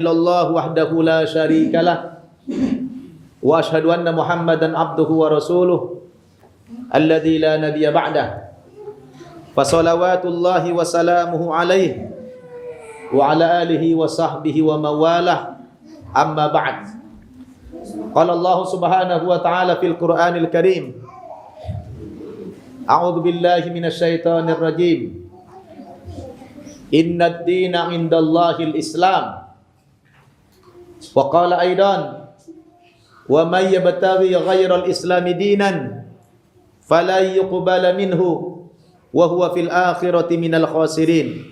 illallah wahdahu la syarikalah wa ashhadu anna Muhammadan abduhu wa rasuluh alladzi la nabiyya ba'dah fa salawatullahi wa salamuhu alaihi wa ala alihi wa sahbihi wa mawalah amma ba'd. Qala Allah subhanahu wa ta'ala fil Qur'anil Karim, a'udzu billahi minasyaitonir rajim, innad dina indallahil islam. Wa qala aidan, wa may yabtaghi ghairal islami dinan fala yuqbala minhu wa huwa fil akhirati minal khasirin.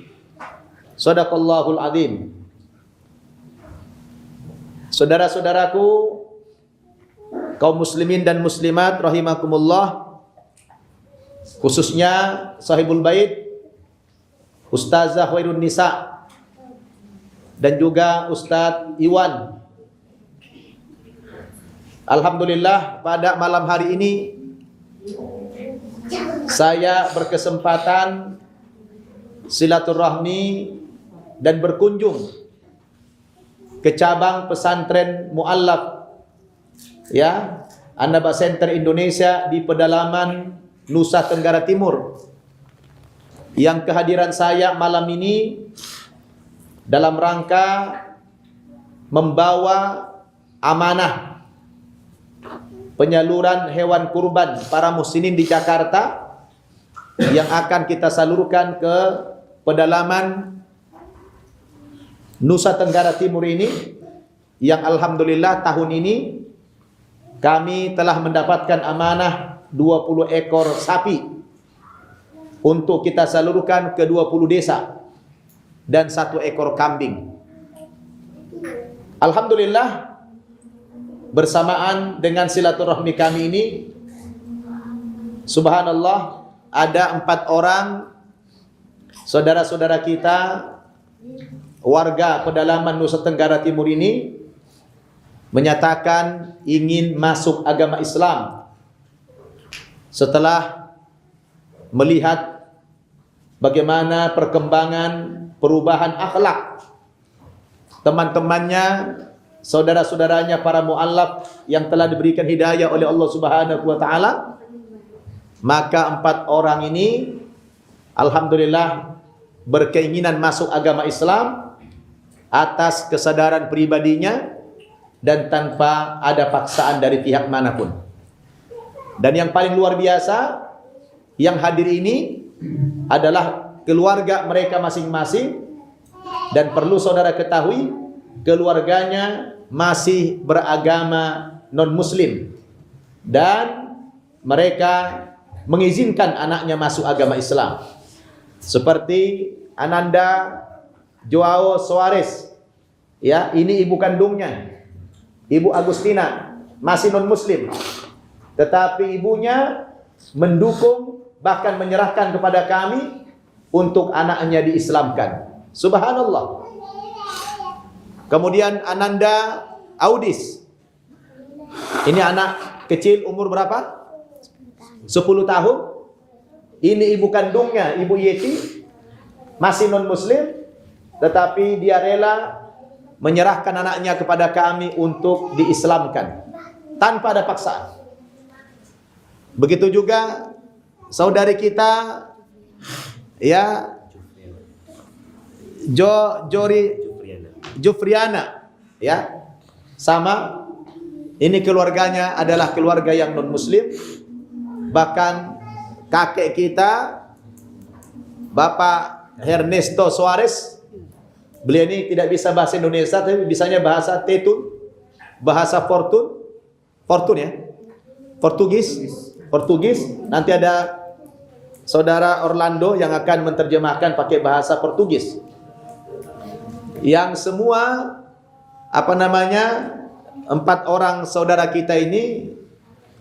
Shadaqallahul azim. Saudara-saudaraku kaum muslimin dan muslimat rahimakumullah, khususnya sahibul bait Ustazah Khairun Nisa dan juga Ustadz Iwan. Alhamdulillah pada malam hari ini saya berkesempatan silaturahmi dan berkunjung ke cabang pesantren Mu'allaf ya, An-Naba Center Indonesia di pedalaman Nusa Tenggara Timur. Yang kehadiran saya malam ini dalam rangka membawa amanah penyaluran hewan kurban para muslimin di Jakarta yang akan kita salurkan ke pedalaman Nusa Tenggara Timur ini, yang alhamdulillah tahun ini kami telah mendapatkan amanah 20 ekor sapi untuk kita salurkan ke 20 desa dan 1 ekor kambing. Alhamdulillah bersamaan dengan silaturahmi kami ini, subhanallah, ada 4 orang saudara-saudara kita warga pedalaman Nusa Tenggara Timur ini menyatakan ingin masuk agama Islam setelah melihat bagaimana perkembangan perubahan akhlak teman-temannya, saudara-saudaranya para mu'allaf yang telah diberikan hidayah oleh Allah Subhanahu wa taala. Maka 4 orang ini alhamdulillah berkeinginan masuk agama Islam atas kesadaran pribadinya dan tanpa ada paksaan dari pihak manapun. Dan yang paling luar biasa, yang hadir ini adalah keluarga mereka masing-masing, dan perlu saudara ketahui, keluarganya masih beragama non-muslim dan mereka mengizinkan anaknya masuk agama Islam. Seperti Ananda Joao Soares, ya, ini ibu kandungnya, Ibu Agustina, masih non-muslim, tetapi ibunya mendukung, bahkan menyerahkan kepada kami untuk anaknya diislamkan. Subhanallah. Kemudian Ananda Audis, ini anak kecil umur berapa? 10 tahun. Ini ibu kandungnya, Ibu Yeti, masih non-muslim, tetapi dia rela menyerahkan anaknya kepada kami untuk diislamkan tanpa ada paksaan. Begitu juga saudari kita, ya, Jufriana, ya, sama. Ini keluarganya adalah keluarga yang non-muslim. Bahkan kakek kita, Bapak Ernesto Soares, beliau ini tidak bisa bahasa Indonesia, tapi bisanya bahasa Tetun, bahasa Fortun ya, Portugis. Nanti ada saudara Orlando yang akan menerjemahkan pakai bahasa Portugis. Yang semua 4 orang saudara kita ini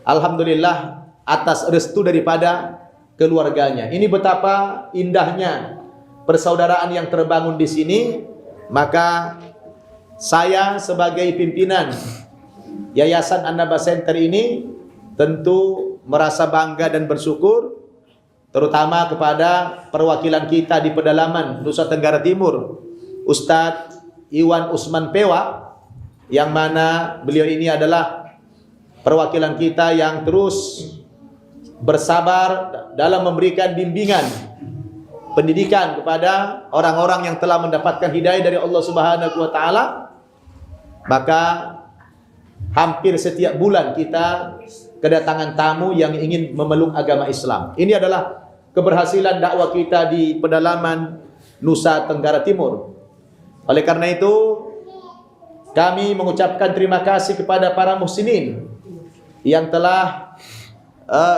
alhamdulillah atas restu daripada keluarganya. Ini betapa indahnya persaudaraan yang terbangun di sini. Maka saya sebagai pimpinan Yayasan An-Naba Center ini tentu merasa bangga dan bersyukur, terutama kepada perwakilan kita di pedalaman Nusa Tenggara Timur, Ustadz Iwan Usman Pewa, yang mana beliau ini adalah perwakilan kita yang terus bersabar dalam memberikan bimbingan pendidikan kepada orang-orang yang telah mendapatkan hidayah dari Allah Subhanahu wa taala. Maka hampir setiap bulan kita kedatangan tamu yang ingin memeluk agama Islam. Ini adalah keberhasilan dakwah kita di pedalaman Nusa Tenggara Timur. Oleh karena itu, kami mengucapkan terima kasih kepada para muslimin yang telah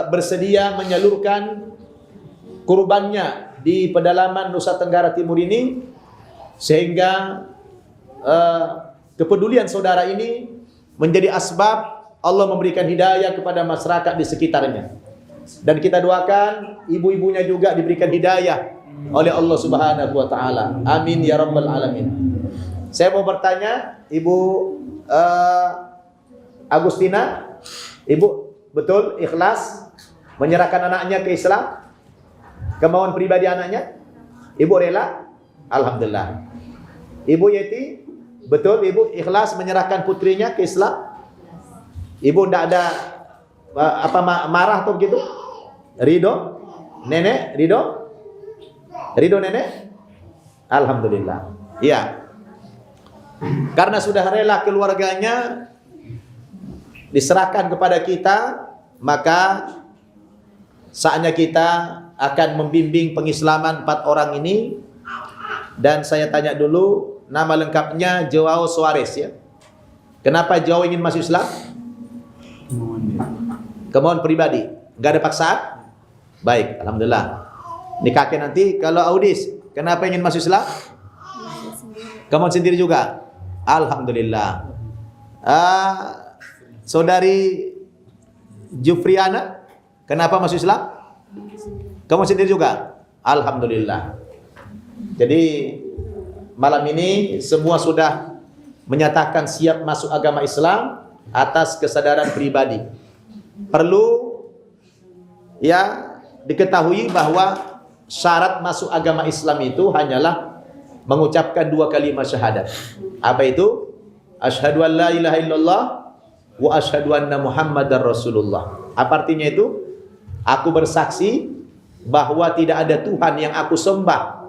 bersedia menyalurkan kurbannya di pedalaman Nusa Tenggara Timur ini, sehingga kepedulian saudara ini menjadi asbab Allah memberikan hidayah kepada masyarakat di sekitarnya. Dan kita doakan ibu-ibunya juga diberikan hidayah oleh Allah Subhanahu wa taala. Amin ya rabbal alamin. Saya mau bertanya, Ibu Agustina, Ibu betul ikhlas menyerahkan anaknya ke Islam? Kemauan pribadi anaknya? Ibu rela? Alhamdulillah. Ibu Yeti, betul Ibu ikhlas menyerahkan putrinya ke Islam? Ibu tidak ada marah atau begitu? Ridho? Nenek ridho? Ridho nenek? Alhamdulillah. Iya. Karena sudah rela keluarganya diserahkan kepada kita, maka saatnya kita akan membimbing pengislaman 4 orang ini. Dan saya tanya dulu, nama lengkapnya Joao Suarez ya. Kenapa Joao ingin masuk Islam? Kemauan pribadi, nggak ada paksaan? Baik, alhamdulillah. Ini kakek nanti. Kalau Audis, kenapa ingin masuk Islam? Kemauan sendiri juga? Alhamdulillah. Saudari Jufriana, kenapa masuk Islam? Kemauan sendiri juga? Alhamdulillah. Jadi malam ini semua sudah menyatakan siap masuk agama Islam atas kesadaran pribadi. Perlu ya diketahui bahwa syarat masuk agama Islam itu hanyalah mengucapkan 2 kalimat syahadat. Apa itu? Asyhadu an la ilaha illallah wa asyhadu anna Muhammadar Rasulullah. Apa artinya itu? Aku bersaksi bahwa tidak ada Tuhan yang aku sembah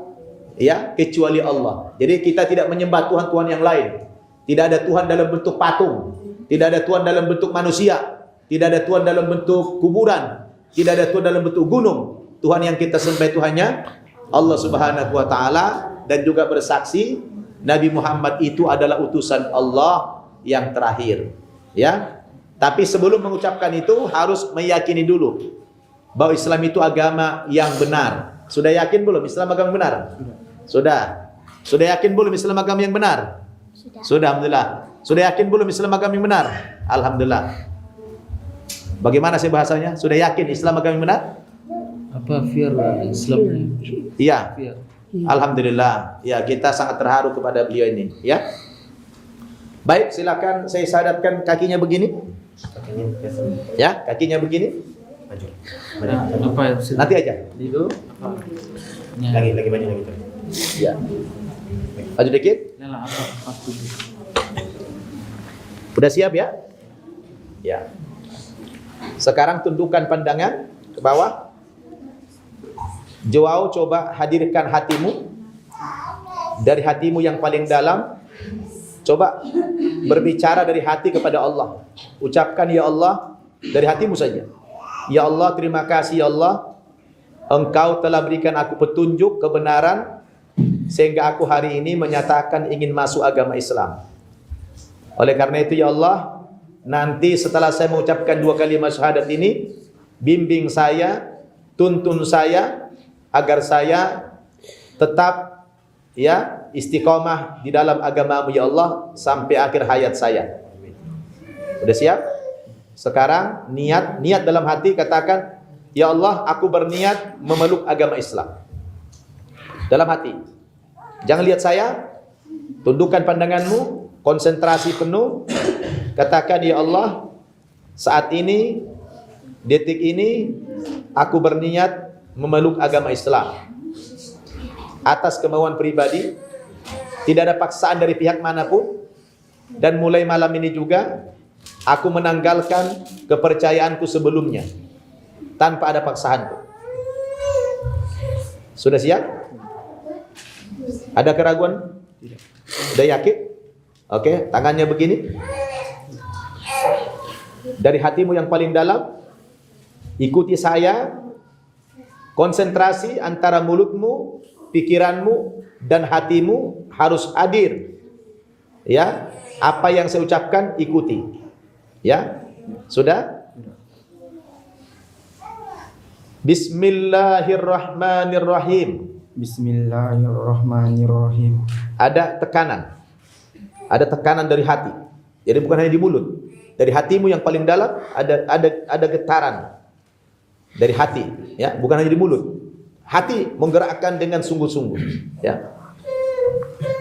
ya kecuali Allah. Jadi kita tidak menyembah Tuhan-Tuhan yang lain. Tidak ada Tuhan dalam bentuk patung, tidak ada Tuhan dalam bentuk manusia, tidak ada Tuhan dalam bentuk kuburan, tidak ada Tuhan dalam bentuk gunung. Tuhan yang kita sembah itu hanya Allah Subhanahu wa taala, dan juga bersaksi Nabi Muhammad itu adalah utusan Allah yang terakhir. Ya. Tapi sebelum mengucapkan itu harus meyakini dulu bahwa Islam itu agama yang benar. Sudah yakin belum Islam agama yang benar? Sudah. Sudah yakin belum Islam agama yang benar? Sudah, alhamdulillah. Sudah yakin belum Islam agama yang benar? Alhamdulillah. Bagaimana sih bahasanya? Sudah yakin Islam agama yang benar? Apa fear Islam? Iya. Alhamdulillah. Ya, kita sangat terharu kepada beliau ini, ya. Baik, silakan saya sadatkan kakinya begini. Ya, kakinya begini. Apa nanti aja. Dulu. Lagi maju lagi. Ya. Maju dikit. Udah siap ya? Ya. Sekarang tundukkan pandangan ke bawah. Joao, coba hadirkan hatimu. Dari hatimu yang paling dalam, coba berbicara dari hati kepada Allah. Ucapkan ya Allah dari hatimu saja. Ya Allah, terima kasih ya Allah, Engkau telah berikan aku petunjuk kebenaran sehingga aku hari ini menyatakan ingin masuk agama Islam. Oleh karena itu ya Allah, nanti setelah saya mengucapkan 2 kalimat syahadat ini, bimbing saya, tuntun saya agar saya tetap ya istiqomah di dalam agama-Mu ya Allah sampai akhir hayat saya. Sudah siap? Sekarang niat dalam hati, katakan, ya Allah, aku berniat memeluk agama Islam. Dalam hati. Jangan lihat saya, tundukkan pandanganmu, konsentrasi penuh. Katakan, ya Allah, saat ini, detik ini, aku berniat memeluk agama Islam. Atas kemauan pribadi, Tidak ada paksaan dari pihak manapun. Dan mulai malam ini juga aku menanggalkan kepercayaanku sebelumnya tanpa ada paksaanku. Sudah siap? Ada keraguan? Sudah yakin? Oke, tangannya begini. Dari hatimu yang paling dalam, ikuti saya. Konsentrasi antara mulutmu, pikiranmu, dan hatimu harus hadir. Ya, apa yang saya ucapkan ikuti. Ya, sudah? Bismillahirrahmanirrahim. Bismillahirrahmanirrahim. Ada tekanan. Ada tekanan dari hati. Jadi bukan hanya di mulut. Dari hatimu yang paling dalam ada getaran dari hati, ya, bukan hanya di mulut. Hati menggerakkan dengan sungguh-sungguh, ya.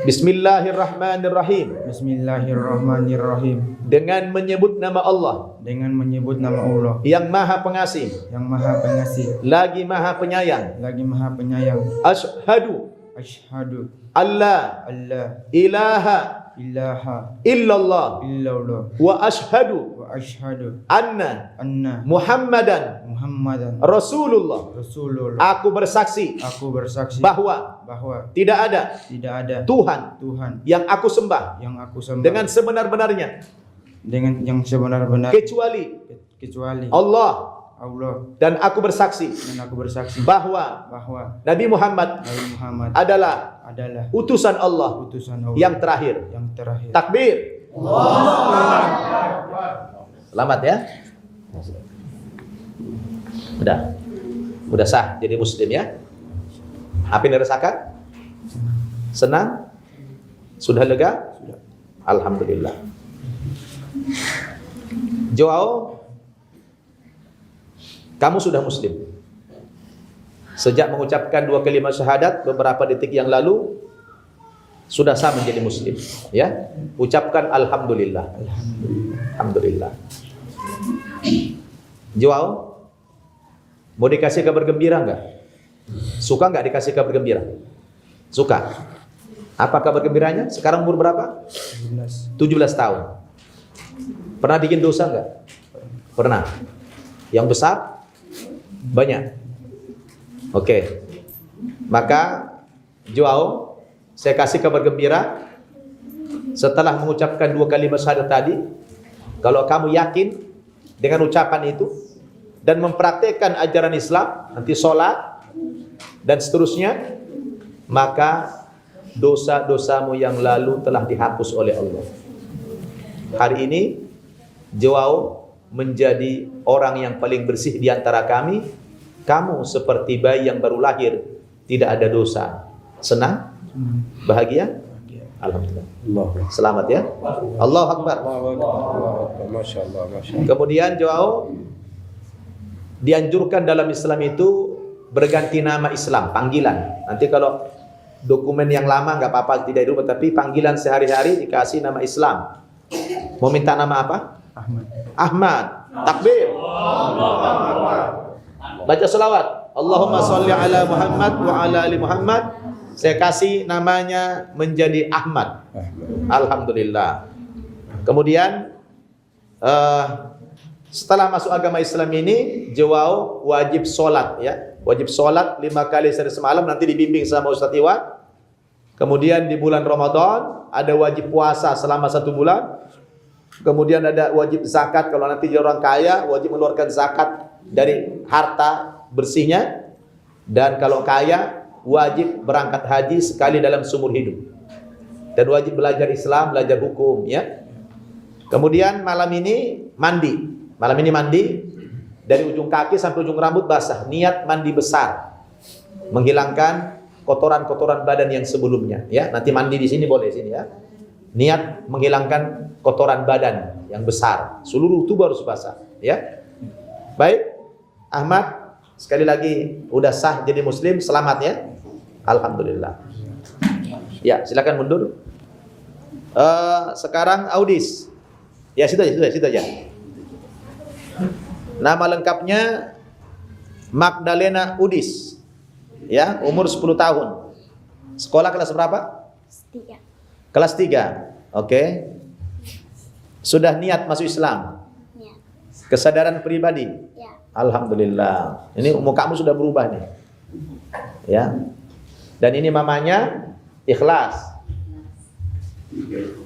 Bismillahirrahmanirrahim. Bismillahirrahmanirrahim. Dengan menyebut nama Allah, Dengan menyebut nama Allah yang Maha Pengasih, yang Maha Pengasih, lagi Maha Penyayang. lagi Maha Penyayang. Asyhadu Asyhadu alla alla ilaha ilaha illallah illallah wa asyhadu wa asyhadu anna anna Muhammadan Muhammadan Rasulullah. Rasulullah. Aku bersaksi Aku bersaksi bahwa bahwa tidak ada tidak ada Tuhan Tuhan yang aku sembah yang aku sembah dengan sebenar-benarnya dengan yang sebenar-benar kecuali kecuali Allah, Allah, dan aku bersaksi dan aku bersaksi bahwa bahwa Nabi Muhammad Nabi Muhammad adalah adalah utusan Allah utusan Allah yang terakhir. yang terakhir. Takbir. Selamat ya. Udah sah jadi muslim ya. Apa yang dirasakan? Senang? Sudah lega? Alhamdulillah. Joao, kamu sudah muslim. Sejak mengucapkan 2 kalimat syahadat beberapa detik yang lalu sudah sah menjadi muslim, ya. Ucapkan alhamdulillah. Alhamdulillah. Joao, mau dikasih kabar gembira enggak? Suka enggak dikasih kabar gembira? Suka. Apa kabar gembiranya? Sekarang umur berapa? 17 tahun. Pernah bikin dosa enggak? Pernah. Yang besar? Banyak. Oke. Maka Joao, saya kasih kabar gembira. Setelah mengucapkan 2 kalimat syahadat tadi, kalau kamu yakin dengan ucapan itu dan mempraktekkan ajaran Islam, nanti sholat dan seterusnya, maka dosa-dosamu yang lalu telah dihapus oleh Allah. Hari ini Joao menjadi orang yang paling bersih di antara kami. Kamu seperti bayi yang baru lahir, tidak ada dosa. Senang? Bahagia? Alhamdulillah. Selamat ya. Allahu Akbar. Masya Allah, Masya Allah. Kemudian Joao dianjurkan dalam Islam itu berganti nama Islam, panggilan. Nanti kalau dokumen yang lama nggak apa-apa, tidak dirubah, tapi panggilan sehari-hari dikasih nama Islam. Mau minta nama apa? Ahmad. Ahmad. Takbir. Baca selawat. Allahumma sholli ala Muhammad wa ala ali Muhammad. Saya kasih namanya menjadi Ahmad. Alhamdulillah. Kemudian setelah masuk agama Islam ini, Joao wajib sholat ya. Wajib sholat 5 kali sehari semalam. Nanti dibimbing sama Ustaz Iwan. Kemudian di bulan Ramadan ada wajib puasa selama 1 bulan. Kemudian ada wajib zakat. Kalau nanti dia orang kaya, wajib mengeluarkan zakat dari harta bersihnya. Dan kalau kaya, wajib berangkat haji sekali dalam seumur hidup. Dan wajib belajar Islam, belajar hukum ya. Kemudian malam ini mandi. Malam ini mandi dari ujung kaki sampai ujung rambut basah. Niat mandi besar. Menghilangkan kotoran-kotoran badan yang sebelumnya ya. Nanti mandi di sini boleh sini ya. Niat menghilangkan kotoran badan yang besar. Seluruh tubuh harus basah ya. Baik. Ahmad, sekali lagi udah sah jadi muslim, selamat ya. Alhamdulillah. Ya, silakan mundur. Sekarang Audis. Ya, situ aja. Nama lengkapnya Magdalena Udis. Ya, umur 10 tahun. Sekolah kelas berapa? Kelas 3. Oke. Sudah niat masuk Islam? Ya. Kesadaran pribadi? Ya. Alhamdulillah. Ini mukamu sudah berubah nih. Ya. Dan ini mamanya ikhlas.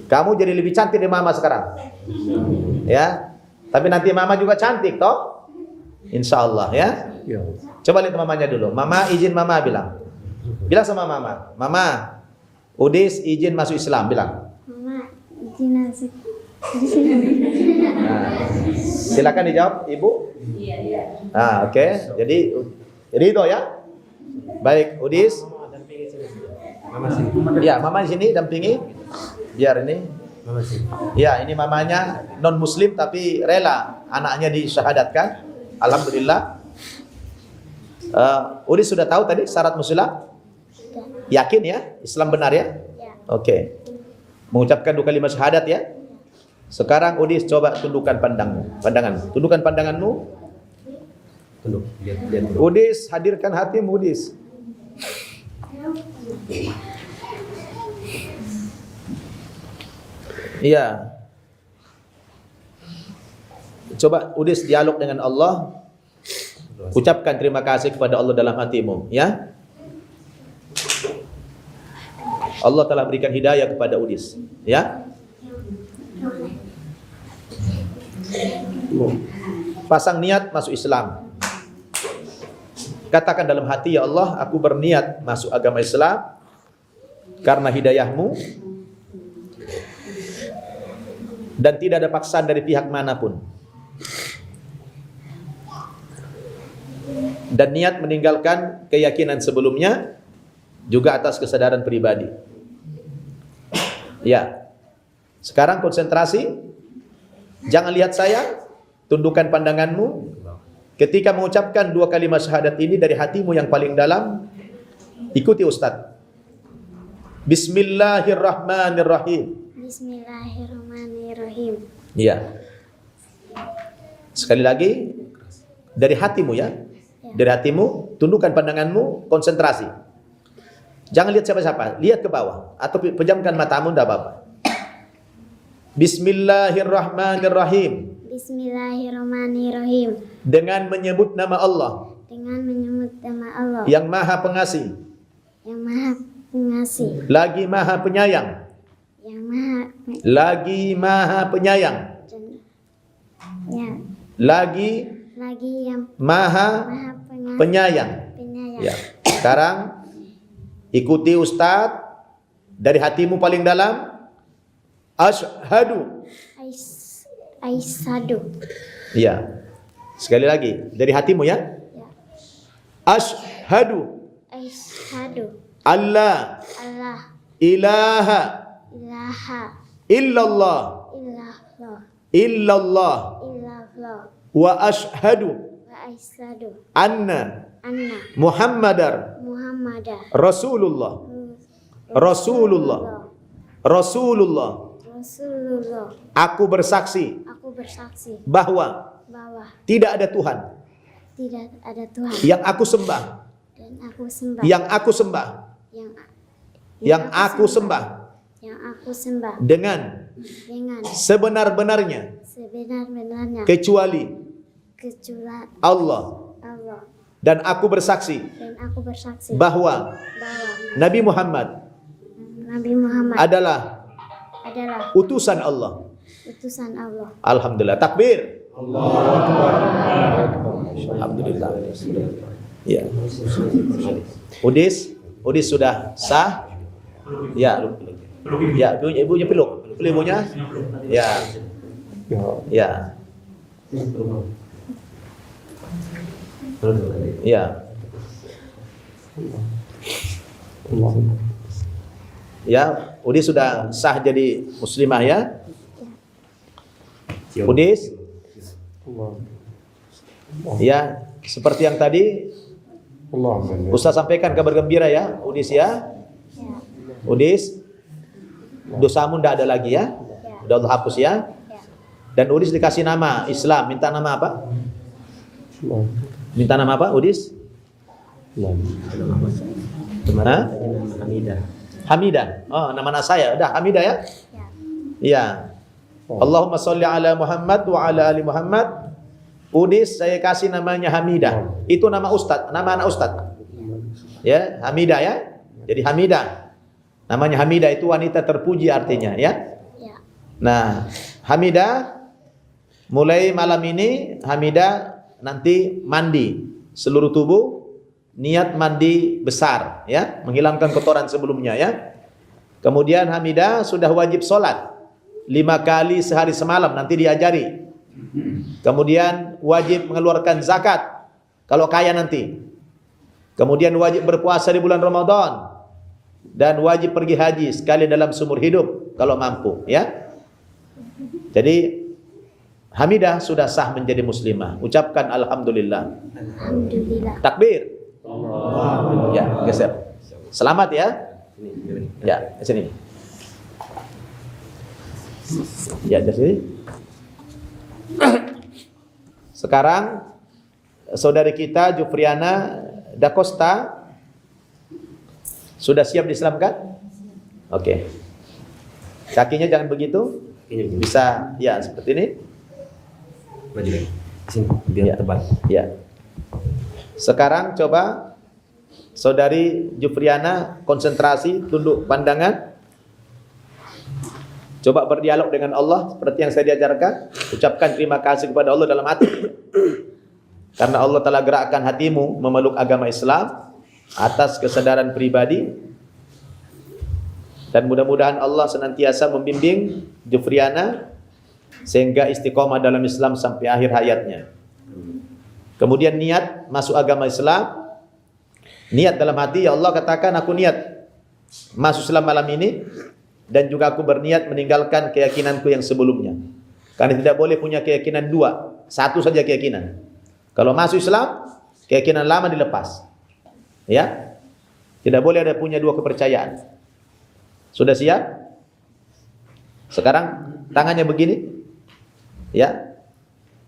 Kamu jadi lebih cantik dari mama sekarang. Ya. Tapi nanti mama juga cantik toh? Insya Allah ya. Coba lihat mamanya dulu. Mama izin, mama bilang. Bilang sama mama. Mama, Udis izin masuk Islam, bilang. Mama, izin masuk. Nah, silakan dijawab, Ibu. Iya. Nah, oke. Jadi ridho ya. Baik, Udis. Ya, mama di sini dampingi. Biar ini. Ya, ini mamanya non muslim tapi rela anaknya disyahadatkan. Alhamdulillah. Udis sudah tahu tadi syarat muslim? Yakin ya? Islam benar ya? Ya. Oke. Mengucapkan 2 kalimat syahadat ya. Sekarang Udis coba tundukkan pandangan. Tundukkan pandanganmu. Tunduk, lihat. Udis, hadirkan hatimu, Udis. Iya. Coba Udis dialog dengan Allah. Ucapkan terima kasih kepada Allah dalam hatimu, ya. Allah telah berikan hidayah kepada Udis, ya. Pasang niat masuk Islam. Katakan dalam hati, ya Allah, aku berniat masuk agama Islam karena hidayahmu dan tidak ada paksaan dari pihak manapun. Dan niat meninggalkan keyakinan sebelumnya juga atas kesadaran pribadi. Ya. Sekarang konsentrasi. Jangan lihat saya, tundukkan pandanganmu. Ketika mengucapkan 2 kalimat syahadat ini dari hatimu yang paling dalam, ikuti Ustaz. Bismillahirrahmanirrahim. Bismillahirrahmanirrahim. Iya. Sekali lagi, dari hatimu ya. Dari hatimu, tundukkan pandanganmu, konsentrasi. Jangan lihat siapa-siapa, lihat ke bawah atau pejamkan matamu, tidak apa-apa. Bismillahirrahmanirrahim. Bismillahirrahmanirrahim. Dengan menyebut nama Allah. Dengan menyebut nama Allah. Yang Maha Pengasih. Yang Maha Pengasih. Lagi Maha Penyayang. Yang Maha Lagi Maha Penyayang. Ya. Lagi Yang Maha Pengasih. Penyayang. Ya. Sekarang ikuti Ustadz dari hatimu paling dalam. Asyhadu. Aisadu. Ya. Sekali lagi dari hatimu ya. Ya. Asyhadu. Aishadu. Allah. Ilaha. Illallah. Illallah. Wa asyhadu. Anna. Muhammadar. Rasulullah. Aku bersaksi bahwa tidak ada Tuhan yang aku sembah dengan sebenar-benarnya kecuali Allah. Dan aku bersaksi bahwa Nabi Muhammad adalah utusan Allah. Alhamdulillah. Takbir. Alhamdulillah. Ya. Udis sudah sah. Ya. Ya, ibunya peluk. Ibunya. Ya. Ya. Ya. Ya, Udis sudah sah jadi muslimah ya. Udis. Ya, seperti yang tadi Ustaz sampaikan kabar gembira ya, Udis ya. Udis, dosamu tidak ada lagi ya. Udah Allah hapus ya. Dan Udis dikasih nama Islam. Minta nama apa? Minta nama apa, Udis? Hah? Hamidah. Oh, nama anak saya. Udah Hamidah ya? Ya. Iya. Allahumma sholli ala Muhammad wa ala ali Muhammad. Udis saya kasih namanya Hamidah. Itu nama ustaz, nama anak ustaz. Ya, Hamidah ya. Jadi Hamidah. Namanya Hamidah itu wanita terpuji artinya ya. Ya. Nah, Hamidah mulai malam ini Hamidah nanti mandi seluruh tubuh, niat mandi besar ya, menghilangkan kotoran sebelumnya ya. Kemudian Hamidah sudah wajib sholat 5 kali sehari semalam, nanti diajari. Kemudian wajib mengeluarkan zakat kalau kaya nanti. Kemudian wajib berpuasa di bulan Ramadan dan wajib pergi haji sekali dalam seumur hidup kalau mampu ya. Jadi Hamidah sudah sah menjadi muslimah. Ucapkan alhamdulillah. Alhamdulillah. Takbir. Ya, geser. Selamat ya. Ya, di sini. Ya, di sini. Sekarang saudari kita Jufriana Da Costa sudah siap diislamkan? Oke. Kakinya jangan begitu. Bisa ya seperti ini. Maju lagi. Sini, biar tebal. Ya. Sekarang coba saudari Jufriana konsentrasi, tunduk pandangan. Coba berdialog dengan Allah seperti yang saya diajarkan. Ucapkan terima kasih kepada Allah dalam hati. Karena Allah telah gerakkan hatimu memeluk agama Islam atas kesadaran pribadi. Dan mudah-mudahan Allah senantiasa membimbing Jufriana sehingga istiqomah dalam Islam sampai akhir hayatnya. Kemudian niat masuk agama Islam. Niat dalam hati, ya Allah katakan aku niat masuk Islam malam ini. Dan juga aku berniat meninggalkan keyakinanku yang sebelumnya. Karena tidak boleh punya keyakinan dua. Satu saja keyakinan. Kalau masuk Islam, keyakinan lama dilepas. Ya, tidak boleh ada punya dua kepercayaan. Sudah siap? Sekarang tangannya begini. Ya,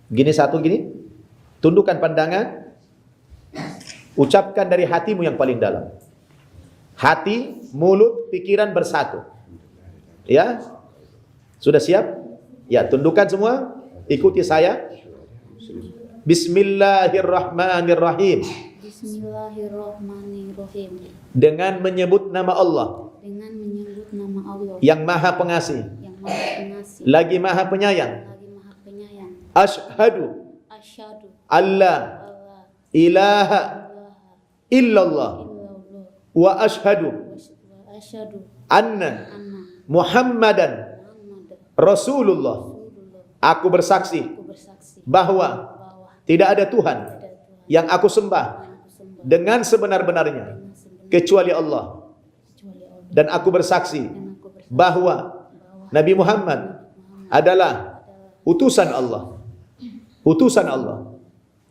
gini satu gini. Tundukkan pandangan. Ucapkan dari hatimu yang paling dalam. Hati, mulut, pikiran bersatu. Ya, sudah siap? Ya, tundukkan semua. Ikuti saya. Bismillahirrahmanirrahim. Bismillahirrahmanirrahim. Dengan menyebut nama Allah. Dengan menyebut nama Allah. Yang Maha Pengasih. Yang Maha Pengasih. Lagi Maha Penyayang. Lagi Maha Penyayang. Asyhadu Asyhadu alla alla ilaha ilaha illallah illallah wa asyhadu wa asyhadu anna anna Muhammadan Muhammadan Rasulullah. Rasulullah. Aku bersaksi Aku bersaksi bahwa bahwa tidak ada Tuhan tidak ada Tuhan yang aku sembah yang aku sembah dengan sebenar-benarnya dengan sebenar kecuali Allah. kecuali Allah. Dan aku bersaksi Dan aku bersaksi bahwa bahwa Nabi Muhammad adalah utusan Allah. Utusan Allah.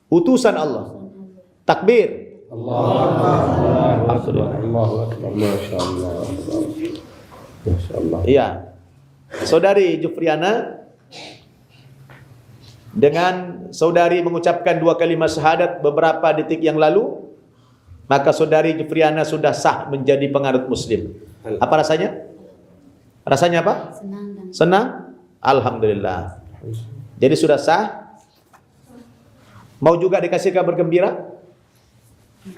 Utusan Allah. Takbir. Allahu Akbar. Masya Allah. Masya Allah. Iya. Saudari Jufriana, dengan saudari mengucapkan 2 kalimat syahadat beberapa detik yang lalu, maka saudari Jufriana sudah sah menjadi penganut muslim. Apa rasanya? Rasanya apa? senang dan Senang? Alhamdulillah. Jadi sudah sah. Mau juga dikasih kabar gembira?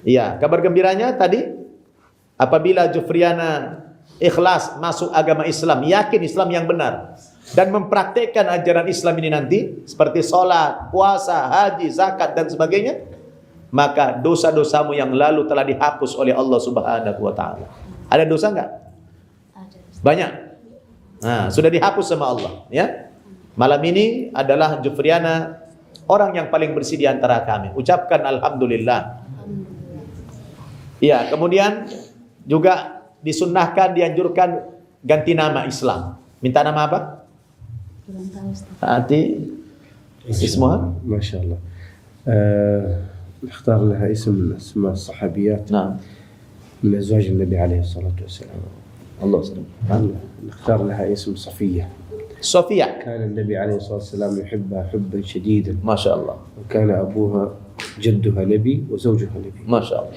Iya, kabar gembiranya tadi apabila Jufriana ikhlas masuk agama Islam, yakin Islam yang benar dan mempraktekkan ajaran Islam ini nanti seperti sholat, puasa, haji, zakat dan sebagainya, maka dosa-dosamu yang lalu telah dihapus oleh Allah Subhanahu wa taala. Ada dosa enggak? ada. Banyak. Nah, sudah dihapus sama Allah, ya. Malam ini adalah Jufriana orang yang paling bersih di antara kami. Ucapkan alhamdulillah. Iya, kemudian juga disunnahkan, dianjurkan ganti nama Islam. Minta nama apa? Kurang tahu Ustaz. Nanti ismuha? ما شاء الله. نختار لها اسم من اسماء الصحابيات Nah, من ازواج النبي عليه الصلاه والسلام. Allah. نختار لها اسم صفيه. Sofia. كان النبي عليه الصلاه والسلام يحبها حبا شديدا، Masya Allah. وكان ابوها جدها نبي وزوجها نبي. Masya Allah.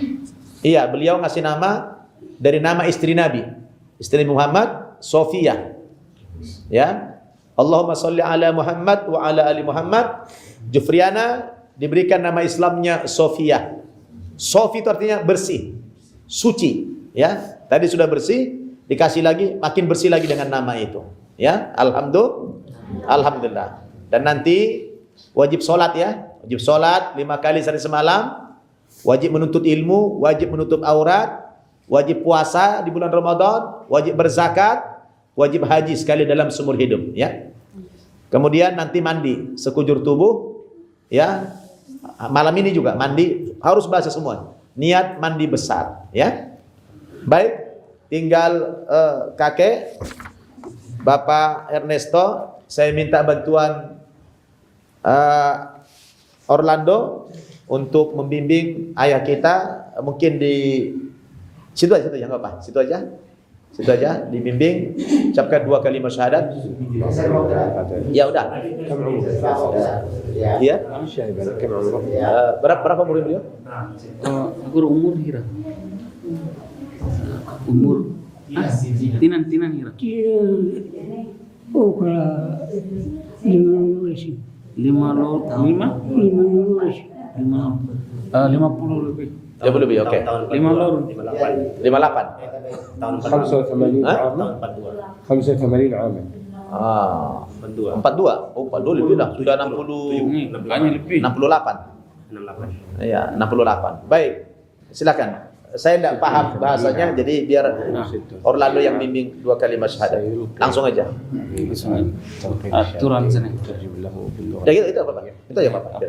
Iya, beliau ngasih nama dari nama istri Nabi. Istri Muhammad Sofiyah. Ya. Allahumma sholli ala Muhammad wa ala ali Muhammad. Jufriana diberikan nama Islamnya Sofiyah. Sofi itu artinya bersih, suci, ya. Tadi sudah bersih, dikasih lagi, makin bersih lagi dengan nama itu. Ya, alhamdulillah. Dan nanti wajib sholat ya, wajib sholat 5 kali sehari semalam, wajib menuntut ilmu, wajib menutup aurat, wajib puasa di bulan Ramadan, wajib berzakat, wajib haji sekali dalam seumur hidup. Ya. Kemudian nanti mandi sekujur tubuh, ya. Malam ini juga mandi harus basah semua. Niat mandi besar, ya. Baik, tinggal kakek Bapak Ernesto, saya minta bantuan Orlando untuk membimbing ayah kita, mungkin di situ aja enggak apa, situ aja dibimbing, ucapkan 2 kalimat syahadat. Ya udah. Iya. Berapa umur beliau? Aku umur hira. Umur tinan hira. Oh, kalau 50 lebih. 50 lebih, oke. 58. 58. Tahun 85 عام 85 عاما. 42. Oh, 42 lebih lah. Sudah 60. Bukannya lebih. 68. Iya, 68. Baik. Silakan. Saya tidak paham bahasanya, jadi biar Orlando yang bimbing 2 kalimat syahadat. Langsung aja. Aturan sana. Ya gitu, itu apa Pak? Itu ya Bapak.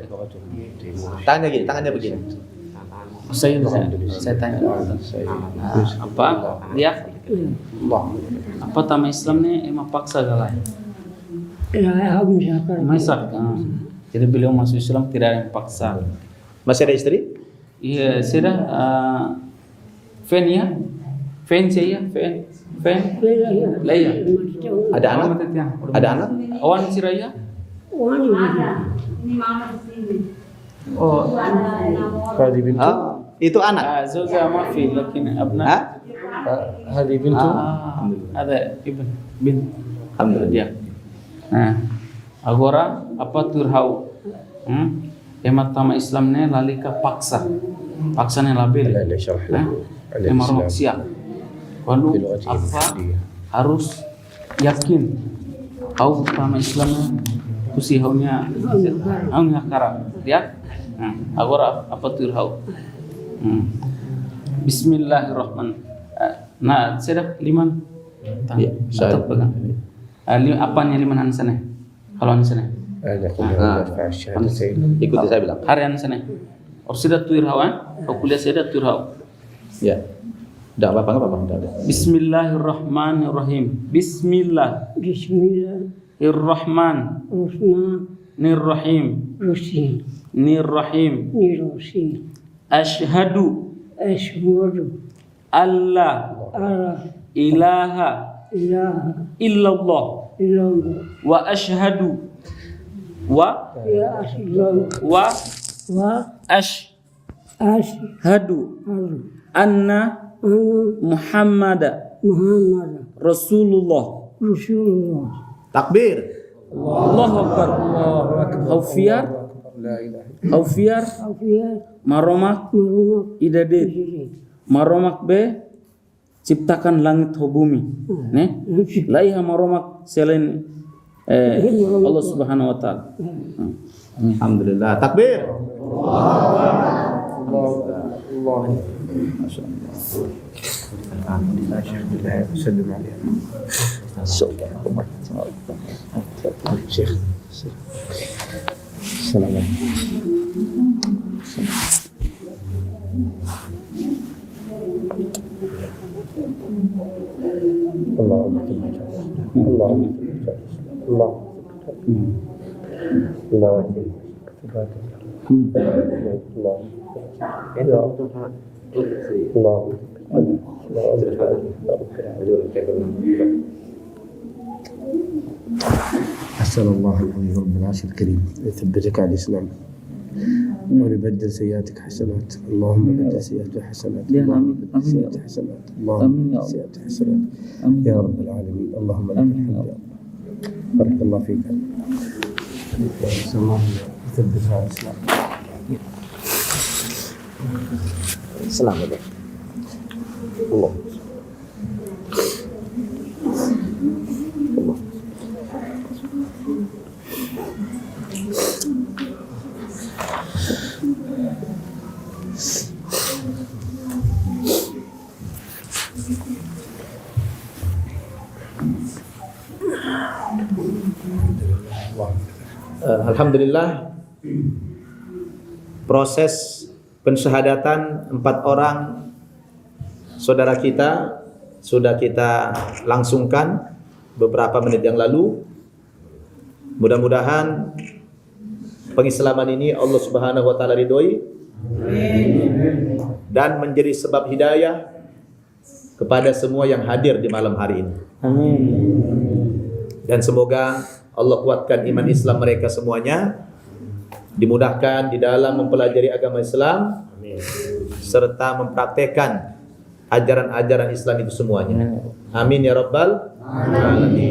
Tangannya begini. Saya tanya apa dia apa nama Islamnya emang paksa galai masak jadi beliau masuk Islam tidak ada yang paksa. Masih ada istri? Iya sudah Fen Leia Ada anak? Ada anak? Awan Siraya هذه بنته. Itu anak. زوجها ما في لكن أبناء هذه بنته. هذا ابن بنت Alhamdulillah. dia. Agora apa turhau? Emat tama Islamnya lalika paksa. Paksanya label. لا نشرح له عن Emarok الإسلام siap. Lalu بلغته apa المحلية. harus yakin. Au tama Islamnya kusihaunya kara. Dia. Agora apa turhau? Bismillahirrahmanirrahim. Nah, sedap liman. Iya, saya pegang. Apanya liman sana? Kalau sana. أنا قلنا نرفع الشهادتين. Ikuti saya bilang. Harian sana. Or sedap turhawan, atau kuliah sedap turhaw. Ya. Enggak apa-apa. Bismillahirrahmanirrahim. Bismillahirrahmanirrahim. Ashhadu alla ilaha illallah wa ashhadu ashhadu anna Muhammad Rasulullah. Takbir. Allahu Akbar. Haufiar maromak idadit maromak be ciptakan langit ho bumi ne laiha maromak selain Allah Subhanahu wa taala. Alhamdulillah. Takbir. سلم عليه. شيخ السلام عليكم. اللهم اللهم أسأل الله العظيم رب العرش الكريم يثبتك على الإسلام ونبدل سيئاتك حسنات اللهم بدل سيئاتك حسنات اللهم بدل سيئاتك حسنات اللهم بدل سيئاتك حسنات يا رب العالمين اللهم لك الحمد يا رب بارك الله فيك نسأل الله يثبت على الإسلام السلام عليكم الله Alhamdulillah, proses pensyahadatan 4 orang saudara kita sudah kita langsungkan beberapa menit yang lalu. Mudah-mudahan pengislaman ini Allah Subhanahu wa taala ridhoi dan menjadi sebab hidayah kepada semua yang hadir di malam hari ini. Amin. Dan semoga Allah kuatkan iman Islam mereka semuanya, dimudahkan di dalam mempelajari agama Islam, serta mempraktekkan ajaran-ajaran Islam itu semuanya. Amin ya rabbal alamin.